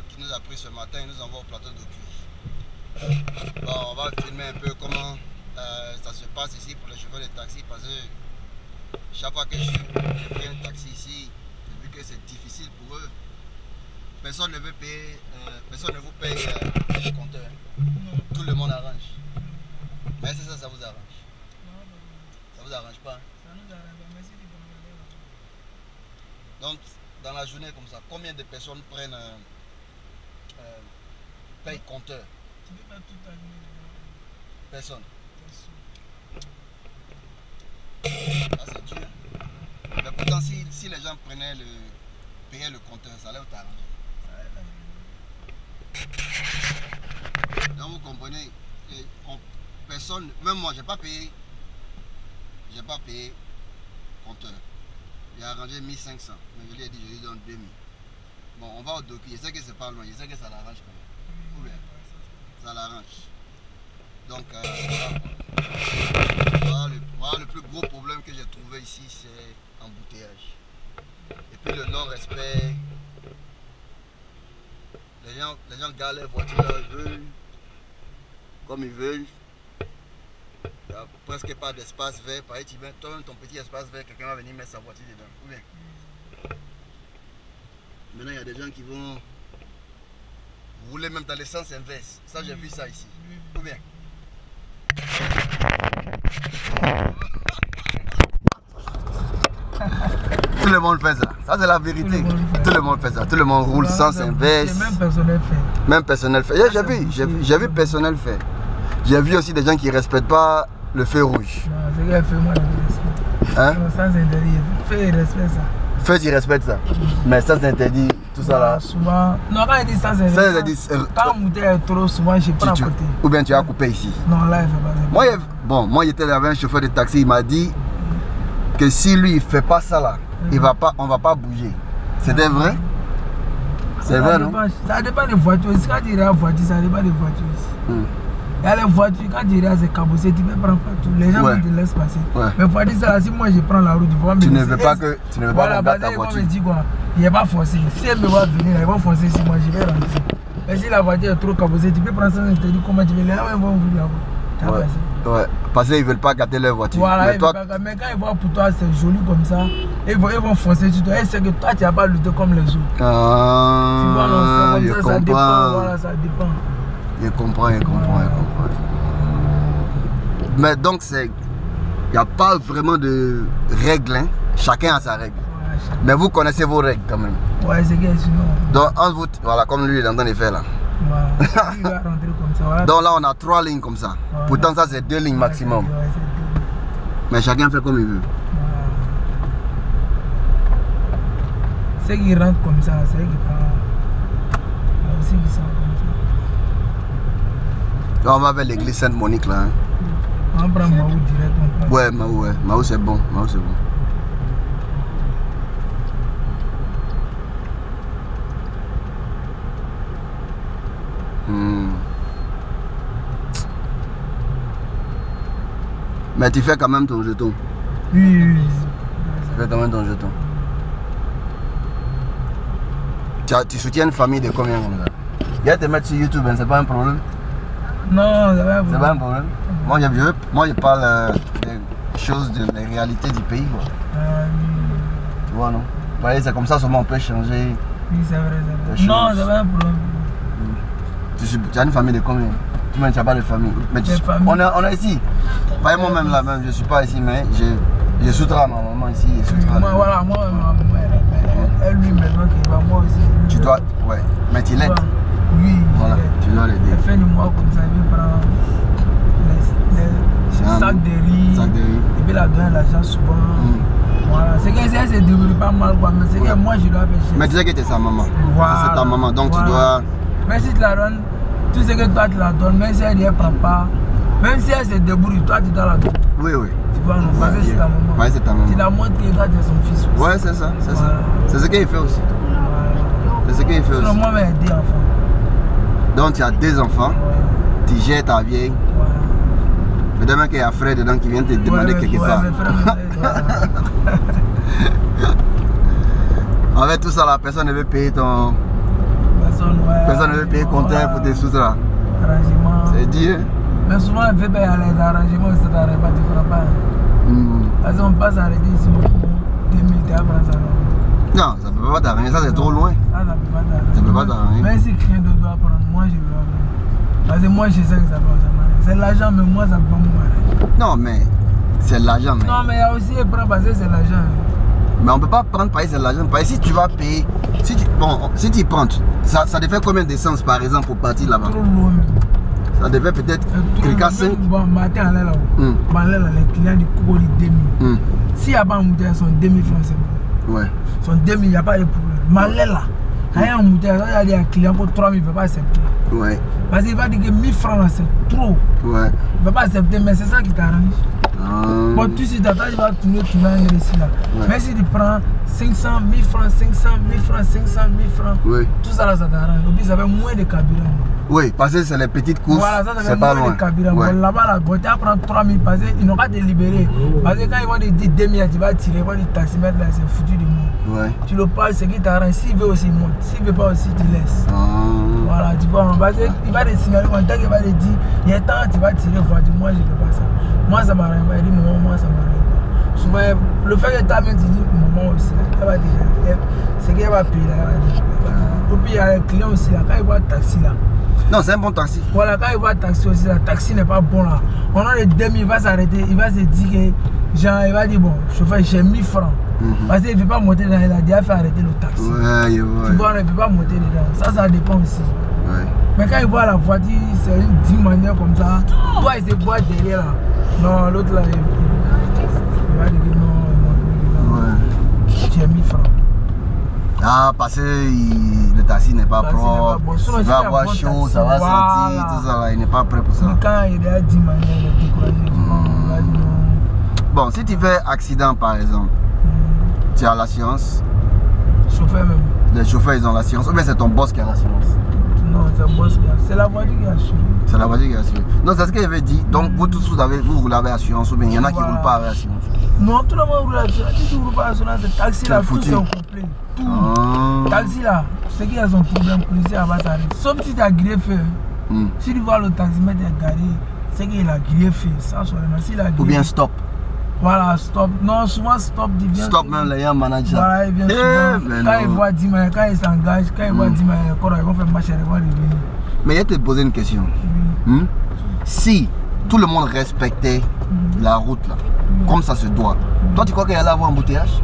qui nous a pris ce matin, il nous envoie au plateau de cuir. Bon, on va filmer un peu comment ça se passe ici pour les chauffeurs de taxi parce que chaque fois que je prends un taxi ici, j'ai vu que c'est difficile pour eux. Personne ne veut payer, personne ne vous paye le compteur. Tout le monde arrange. Mais c'est ça, ça vous arrange. Ça vous arrange pas? Ça nous arrange pas, merci de demander. Donc, dans la journée comme ça, combien de personnes prennent paye compteur? Tu peux pas tout allumer. Personne. Ah, c'est dur. Mais pourtant, si les gens payaient le compteur, ça allait t'arranger. Donc vous comprenez, personne, même moi, j'ai pas payé compteur. J'ai arrangé 1500, mais je lui ai dit, je lui donne 2000. Bon, on va au docu, je sais que c'est pas loin, je sais que ça l'arrange quand même. Ou bien, ça l'arrange. Donc, voilà le plus gros problème que j'ai trouvé ici, c'est l'embouteillage. Et puis le non-respect. Les gens gardent leur voiture là, ils veulent, comme ils veulent. Il n'y a presque pas d'espace vert. Pareil, tu mets toi-même ton petit espace vert, quelqu'un va venir mettre sa voiture dedans. Ou bien. Maintenant, il y a des gens qui vont rouler même dans le sens inverse. Ça, j'ai vu ça ici. Ou bien. Tout le monde fait ça. Ça, c'est la vérité. Tout le monde fait ça. Tout le monde roule sans inverse. Même personnel fait. Même personnel fait. J'ai vu personnel fait. J'ai vu aussi des gens qui ne respectent pas le feu rouge. Non, c'est qu'il fait moi le respect. Hein? Sans interdit. Feu, il respecte ça. Feu, tu respectes ça. Mais sans interdit, tout ça là. Souvent. Non, quand il dit sans interdit. Quand mon bouteille est trop, souvent je prends à côté. Ou bien tu as coupé ici. Non, là, il fait pas ça. Moi j'étais avec un chauffeur de taxi, il m'a dit que si lui il fait pas ça là, on va pas bouger. C'était vrai? C'est vrai, non? Ça dépend des voitures. Quand tu iras à voiture, ça dépend des voitures ici. Il y a les voitures, quand tu iras à ces cabossés, tu peux prendre partout. Les gens vont te laisser passer. Mais voiture, ça, si moi je prends la route, tu ne veux pas que tu ne veux pas regarder ta voiture. Ils vont me dire quoi? Il n'est pas forcé. Si elle me va venir, ils vont foncer ici, moi je vais rentrer. Mais si la voiture est trop cabossée, tu peux prendre ça et te dire comment tu veux. Les gens vont ouvrir la voie. Ouais, parce qu'ils ne veulent pas gâter leur voiture. Voilà, mais quand ils voient pour toi c'est joli comme ça, ils vont foncer sur toi. Et c'est que toi tu n'as pas lutté comme les autres. Ah, tu vois, non, ça, ça dépend. Voilà, ça dépend. Je comprends. Mais donc il n'y a pas vraiment de règles, hein? Chacun a sa règle. Ouais, mais vous connaissez vos règles quand même. Ouais, c'est que sinon. Donc voilà, comme lui il est en train de faire là. Voilà. Il va rentrer comme ça. Voilà. Donc là on a 3 lignes comme ça. Ouais. Pourtant ça c'est 2 lignes maximum. Ouais, mais chacun fait comme il veut. Ouais. Ceux qui rentrent comme ça, c'est qui prennent. Aussi qui sont comme ça. Là on va vers l'église Sainte-Monique là. Hein. On prend Mahou direct. Ouais, Mahou c'est bon. Mais tu fais quand même ton jeton. Oui. Tu fais quand même ton jeton. Tu soutiens une famille de combien comme ça? Il y a te mettre sur YouTube, c'est pas un problème? Non, c'est pas un problème. Moi je parle des choses, des réalités du pays quoi. Tu vois non? C'est comme ça seulement on peut changer. Oui, c'est vrai. Non, c'est pas un problème. Tu as une famille de combien? Tu n'as pas de famille. Mais on est ici. Pas moi-même là même, je suis pas ici, mais je soutiens ma maman ici. Voilà, moi, elle lui maintenant qui va moi aussi. Tu dois, ouais, mais tu l'aides. Oui, voilà, tu dois l'aider. Elle fait du mois comme ça, elle prend les sacs de riz. Et puis la donne l'argent souvent. Voilà, c'est qu'elle se débrouille pas mal quoi, mais c'est que moi je dois faire chier. Mais tu sais que c'est sa maman. Voilà. C'est ta maman, donc tu dois. Même si tu la donnes, tout ce que toi tu la donnes, même si elle ne prend pas, même si elle se débrouille, toi tu dois la donner. Oui. Tu vois, non, parce que c'est ta maman. Ouais, c'est ta maman. Tu la montres que toi tu es son fils aussi. Ouais, c'est ça, c'est ça. C'est ce qu'il fait aussi. Voilà. C'est ce qu'il fait aussi. Moi, j'ai 2 enfants. Donc tu as 2 enfants, tu gères ta vieille. Mais demain qu'il y a un frère dedans qui vient te demander quelque part. Avec tout ça, la personne ne veut payer ton Personne ne veut payer compteur pour des sous là. Arrangement. C'est dit. Mais souvent, on fait payer les arrangements, ça t'arrête pas, tu ne crois pas. Parce qu'on passe à arrêter ici, 2000 après ça. Non, ça ne peut pas t'arranger, ça c'est trop loin. Ça ne peut pas t'arranger. Ça ne peut pas t'arranger. Mais si quelqu'un d'autre doit prendre, moi je vais prendre. Parce que moi je sais que ça va m'arranger. C'est l'argent, mais moi ça ne peut pas m'arranger. Non, mais c'est l'argent. Mais... Non, mais il y a aussi prendre parce que c'est l'argent. Mais on ne peut pas prendre parce que c'est l'argent. Parce que si tu vas payer, si tu prends, ça te fait combien d'essence par exemple pour partir là-bas? Trop loin. Ça devait peut-être quelqu'un 5. Bon, matin, là, les clients du Coco disent 2000. S'il n'y a pas un moteur, ils sont 2000 francs, c'est bon. Ouais. Ils sont 2000, il n'y a pas de problème. Mais là, il y a un moteur, il y a un client pour 3000, il ne peut pas accepter. Ouais. Parce qu'il va dire que 1000 francs, c'est trop. Ouais. Il ne peut pas accepter, mais c'est ça qui t'arrange. Bon, tu sais, t'attends, il va tourner ici là. Ouais. Mais si tu prends 500, 1000 francs, 500, 1000 francs, 500, 1000 francs, oui. Tout ça là, ça t'arrange. Et puis ça fait moins de carburant. Oui, parce que c'est les petites courses. Voilà, ça fait moins de carburant. Ouais. Bon, là-bas, là, bon, tu vas prendre 3000 parce qu'ils n'ont pas te libérer. Parce que quand ils vont te dire 2000, tu vas tirer, ils vont dire taximètre là, c'est foutu du monde. Ouais. Tu le passes, c'est qui t'arrange. S'il veut aussi, monte. S'il ne veut pas aussi, tu laisses. Voilà, tu vois, parce qu'il va te signaler, dès qu'il va te dire, il y a temps, tu vas tirer, voiture. Moi, je ne fais pas ça. Moi, ça m'arrive pas. Il dit, moi, ça m'arrive pas. Souvent, le fait que ta mère te dit, maman aussi, elle va dire, c'est qu'elle va payer là. Et puis, il y a les clients aussi là, quand ils voient le taxi là. Non, c'est un bon taxi. Voilà, quand ils voient le taxi aussi, le taxi n'est pas bon là. On a les 2000, il va s'arrêter, il va se dire que, genre, il va dire, bon, chauffeur, j'ai 1000 francs. Parce qu'il ne veut pas monter dedans, il a déjà fait arrêter le taxi. Ouais. Tu vois, il ne veut pas monter dedans. Ça dépend aussi. Ouais. Mais quand il voit la voiture, c'est une 10 manière comme ça. Toi, il se voit derrière là. Non, l'autre là, il va dire que non. Ouais. J'ai 1000 francs. Ah, parce que le taxi n'est pas propre. Il va avoir chaud, ça va sortir, tout ça là. Il n'est pas prêt pour ça. Mais quand il a 10 manières de décourager, bon, si tu fais accident par exemple, tu as l'assurance. Chauffeur même. Les chauffeurs ils ont l'assurance. Ou bien c'est ton boss qui a l'assurance? Non, c'est le boss qui a. C'est la voiture qui a assuré. C'est la voiture qui a assuré. Non, c'est ce que j'avais dit. Donc vous tous vous avez assurance ou bien il y en a qui ne roulent pas avec assurance? Non, tout le monde roule avec assurance. Si tu ne roules pas avec assurance, c'est taxi là, tout c'est au complet. Tout. Taxi là, c'est qu'il y a son problème, policier va s'arrêter. Sauf si tu as griffé. Si tu vois le taximètre est garé, c'est qu'il a griffé. Ça, ou bien stop. Voilà, stop. Non, souvent stop, il vient. Stop même les manager. Voilà, il vient souvent. Quand il voit 10 000, quand il s'engage, quand il voit 10 000, ils vont faire marcher, ils vont revenir. Mais je te poser une question. Si tout le monde respectait la route là, comme ça se doit, toi tu crois qu'il y allait avoir un embouteillage?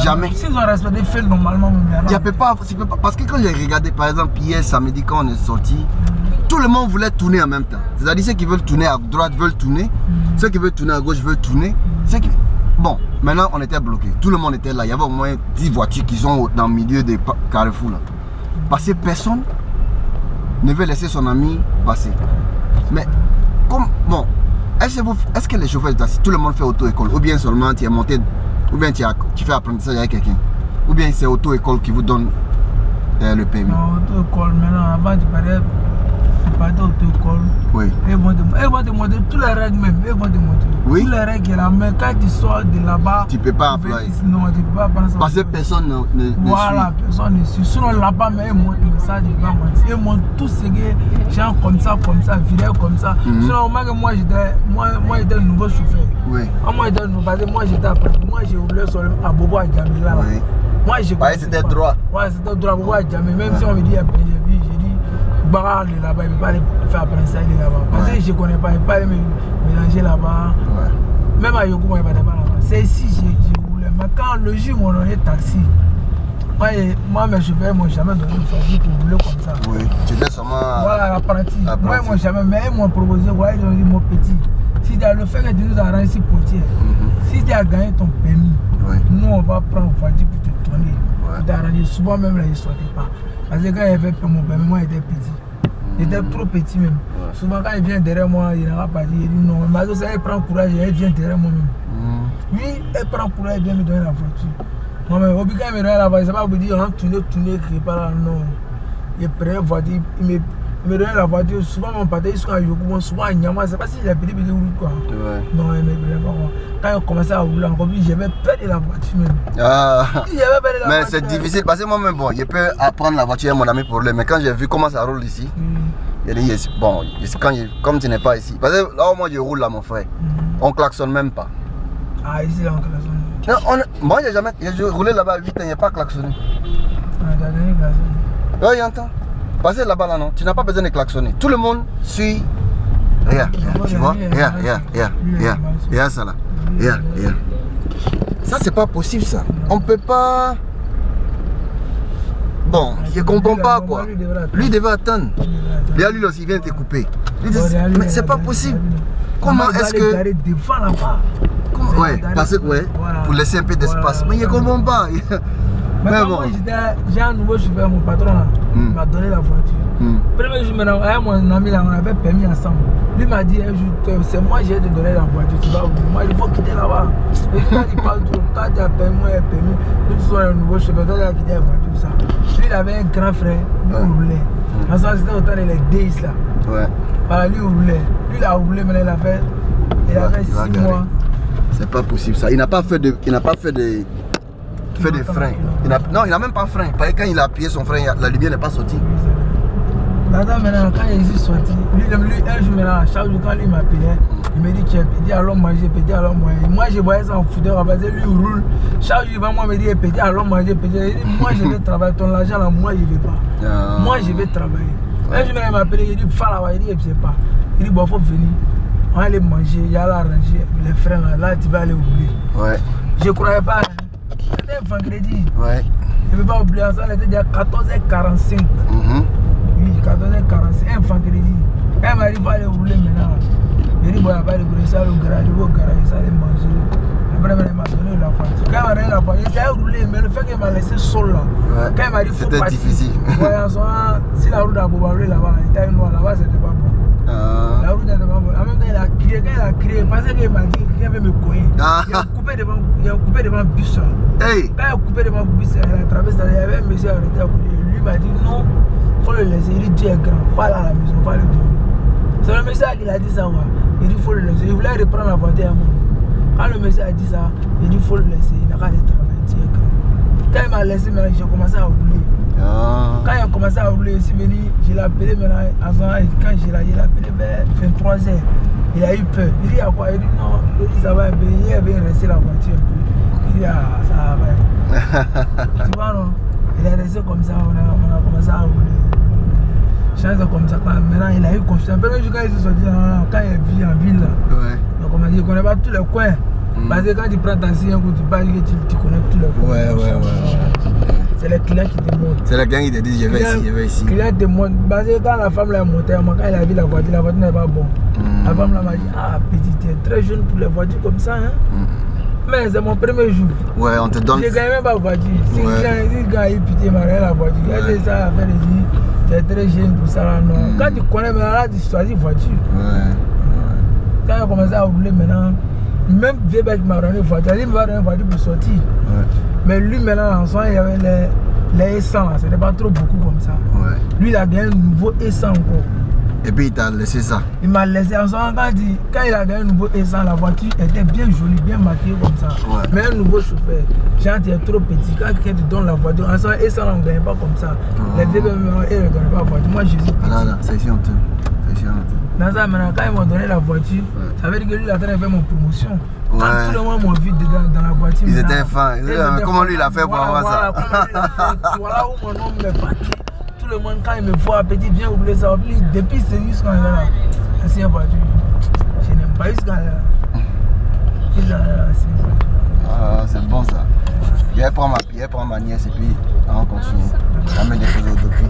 Jamais. S'ils ont respecté, fait normalement. Il ne peut pas. Parce que quand j'ai regardé, par exemple, hier samedi, quand on est sorti, tout le monde voulait tourner en même temps. C'est-à-dire ceux qui veulent tourner à droite veulent tourner, ceux qui veulent tourner à gauche veulent tourner. Bon, maintenant on était bloqué. Tout le monde était là. Il y avait au moins 10 voitures qui sont dans le milieu des carrefours là. Parce que personne ne veut laisser son ami passer. Mais comme bon, est-ce que les chauffeurs de taxi, tout le monde fait auto-école? Ou bien seulement tu es monté, ou bien tu fais apprentissage avec quelqu'un? Ou bien c'est auto-école qui vous donne le permis? Non, auto-école maintenant, avant tu parlais auto-école. Oui. Ils vont te montrer toutes les règles même. Ils vont te montrer. Oui. Toutes les règles là. Mais quand tu sors de là-bas, tu ne peux pas employer. Non, tu ne peux pas prendre ça. Parce que personne ne suit. Voilà, personne ne suit. Sinon là-bas, mais ils montrent le message, ils vont montrer. Ils montrent tout ce que gens comme ça, vidéo comme ça. Sinon, au moins que moi j'étais un nouveau chauffeur. Oui. Moi j'étais nouveau parce que moi j'étais apprenti. Moi j'ai voulu sur à Bobo à Djamé là. Oui. Moi j'ai. C'était droit. Ouais, c'était droit Bobo à Djamé. Même si on me dit j'ai dit. Bagarre là-bas, il ne peut pas faire apprentissage là-bas. Parce que je ne connais pas, il ne peut pas mélanger là-bas. Ouais. Même à Yoko, il ne peut pas là-bas. C'est ici que je voulais. Mais quand le jour où on a donné taxi, moi mes chauffeurs ne m'ont jamais donné une voiture pour rouler comme ça. Oui, tu fais seulement. Voilà, l'apprenti. Moi, ils m'ont jamais. Mais ils m'ont proposé, voilà, ils ont dit mon petit. Si tu as le fait que tu nous as rendu potier, si tu as gagné ton permis, nous on va prendre une voiture pour te tourner. Pour t'arranger. Souvent même là, ils ne sortaient pas. Parce que quand il avait fait mon permis, moi j'étais petit. J'étais trop petit même. Souvent quand il vient derrière moi, il n'a pas dit, il dit non. Mais elle prend courage et elle vient derrière moi même. Lui, elle prend courage et vient me donner la voiture. Moi même, au quand il me donne la voiture, il ne va pas vous dire, tourner, quelque part là, non. Il prend la voiture, il me Il me donnait la voiture. Souvent, mon pâté, jusqu'à Yoko, souvent à Nyama. C'est pas si j'ai petit roule quoi. Ouais. Non, il me donnait pas. Quand on commençait à rouler encore plus, j'avais peur de la voiture même. Ah. Mais c'est voiture. difficile parce que moi-même, bon, je peux apprendre la voiture à mon ami pour lui. Mais quand j'ai vu comment ça roule ici, il a dit, bon, comme tu n'es pas ici. Parce que là, moi, je roule là, mon frère. On klaxonne même pas. Ah, ici, là, on klaxonne. Non, moi, j'ai roulé là-bas à 8 ans, il n'y a pas klaxonné. Ah, t'as donné klaxonné. Oui, j'entends. Parce que là-bas, là, non, tu n'as pas besoin de klaxonner. Tout le monde suit. Regarde, tu vois? Regarde ça là. Regarde. Ça, c'est pas possible, ça. On peut pas. Bon, je comprends pas quoi. Lui devait attendre. Lui aussi, il vient te couper. Mais c'est pas possible. Comment est-ce que. Ouais, parce que, ouais, pour laisser un peu d'espace. Mais je comprends pas. Mais bon. J'ai un nouveau chauffeur, mon patron là, il m'a donné la voiture. Premier jour, maintenant, avec mon ami là, on avait permis ensemble. Lui m'a dit un jour, c'est moi qui vais te donner la voiture, tu vas où? Moi, il faut quitter là-bas. Et quand il parle trop, quand tu as permis, moi j'ai permis. Nous tous sommes un nouveau chauffeur, toi tu as quitté la voiture, ça. Lui, il avait un grand frère, lui il roulait. Ensemble, c'était autant de les days là. Ouais. Voilà, lui il roulait. Lui, il a roulé, maintenant il a fait 6 mois. C'est pas possible ça. Il n'a pas fait de frein. Non, il n'a même pas frein. Parce que quand il a appuyé son frein, la lumière n'est pas sortie. Là-dedans, maintenant, quand il est sorti, lui, un jour, maintenant, chaque jour, quand lui m'appelait, il me dit tu es petit, alors manger, petit, alors manger. Moi, je voyais ça en fouteur, parce que lui, il roule. Chaque jour, il va me dire petit, alors manger, petit. Il dit, moi, je vais travailler, ton argent là, moi, je ne vais pas. Moi, je vais travailler. Un jour, il m'a appelé, il dit, va là-bas, il dit, je ne sais pas. Il dit, bon, il faut venir. On va aller manger, il y a là, ranger, les freins là, tu vas aller oublier. Ouais. Je ne croyais pas. C'était un vendredi. Ouais. Je ne peux pas oublier ça, il était déjà 14h45. Oui, 14h45, un vendredi. Quand il m'a dit, il va aller rouler maintenant. Il dit, bon, il n'y a pas de rouler, ça, le garage, il va au garage, ça, aller manger. Après, il m'a donné la voiture. Quand il m'a donné la voiture, il essayait de rouler, mais le fait qu'il m'a laissé seul là. Ouais. Quand il m'a dit, faut c'était difficile. Ouais, en ce moment, si la route a bombardé là-bas, il était noir là-bas, c'était pas bon. La route n'était pas bonne. En même temps, il a crié, quand il a crié, parce qu'il m'a dit qu'il avait me courir. Il a coupé devant le bus. Hey. Quand il a coupé devant le bus, il a traversé, il y avait un monsieur arrêté à côté. Lui m'a dit non, il faut le laisser. Il dit Dieu est grand, va là à la maison, va le dormir. C'est le monsieur qui a dit ça. Il dit il faut le laisser. Il voulait reprendre la voiture à moi. Quand le monsieur a dit ça, il dit il faut le laisser. Il n'a qu'à aller travailler, Dieu est grand. Quand il m'a laissé, j'ai commencé à rouler. Quand il a commencé à rouler, je l'ai appelé maintenant, quand je l'ai appelé vers 23h, il a eu peur. Il dit à quoi? Il dit non, il dit ça va un peu, il avait resté la voiture un peu. Il dit ah, ça va. Tu vois non? Il est resté comme ça, on a commencé à rouler. Chance comme ça, maintenant il a eu confiance. Un peu quand il se sorti, quand il vit en ville, donc on m'a dit, il ne connaît pas tous les coins. Parce que quand tu prends ta scie, un coup tu parles, tu connais tous les coins. Ouais. C'est les clients qui te montrent. C'est les clients qui te disent je vais ici. Les clients te montrent. Parce que quand la femme l'a monté, quand elle a vu la voiture n'est pas bonne. La femme m'a dit ah petit, tu es très jeune pour les voitures comme ça. Hein? Mais c'est mon premier jour. Ouais, on te donne. Je ne gagne même pas la voiture. Si le gars a eu pitié, il m'a rien la voiture. C'est ça à faire de dire tu es très jeune pour ça là. Non. Quand tu connais maintenant, là tu choisis voiture. Quand il a commencé à rouler maintenant, même vieux qui m'a donné une voiture, il m'a donné une voiture pour sortir. Mais lui maintenant en soi, il y avait les essence, ce n'est pas trop beaucoup comme ça. Lui il a gagné un nouveau essence encore. Et puis il t'a laissé ça. Il m'a laissé en soi, quand il a gagné un nouveau essence, la voiture était bien jolie, bien maquillée comme ça. Mais un nouveau chauffeur, genre tu es trop petit, quand quelqu'un te donne la voiture, en soi, essence on ne gagne pas comme ça. Les vieux ils ne gagnent pas la voiture. Moi je suis petit. Non, c'est ici on te. Dans ça, maintenant, quand ils m'ont donné la voiture, ça veut dire que lui il a en train de faire mon promotion. Quand tout le monde m'a vu dedans dans la voiture. Ils étaient fans. Comment lui il a fait pour avoir ça? Voilà où mon nom m'est parti. Tout le monde, quand il me voit, petit, viens oublier ça. Depuis c'est jusqu'à là. C'est une voiture. Je n'aime pas jusqu'à là. C'est bon ça. Je vais prendre ma nièce et puis on continue. On va me déposer au docu.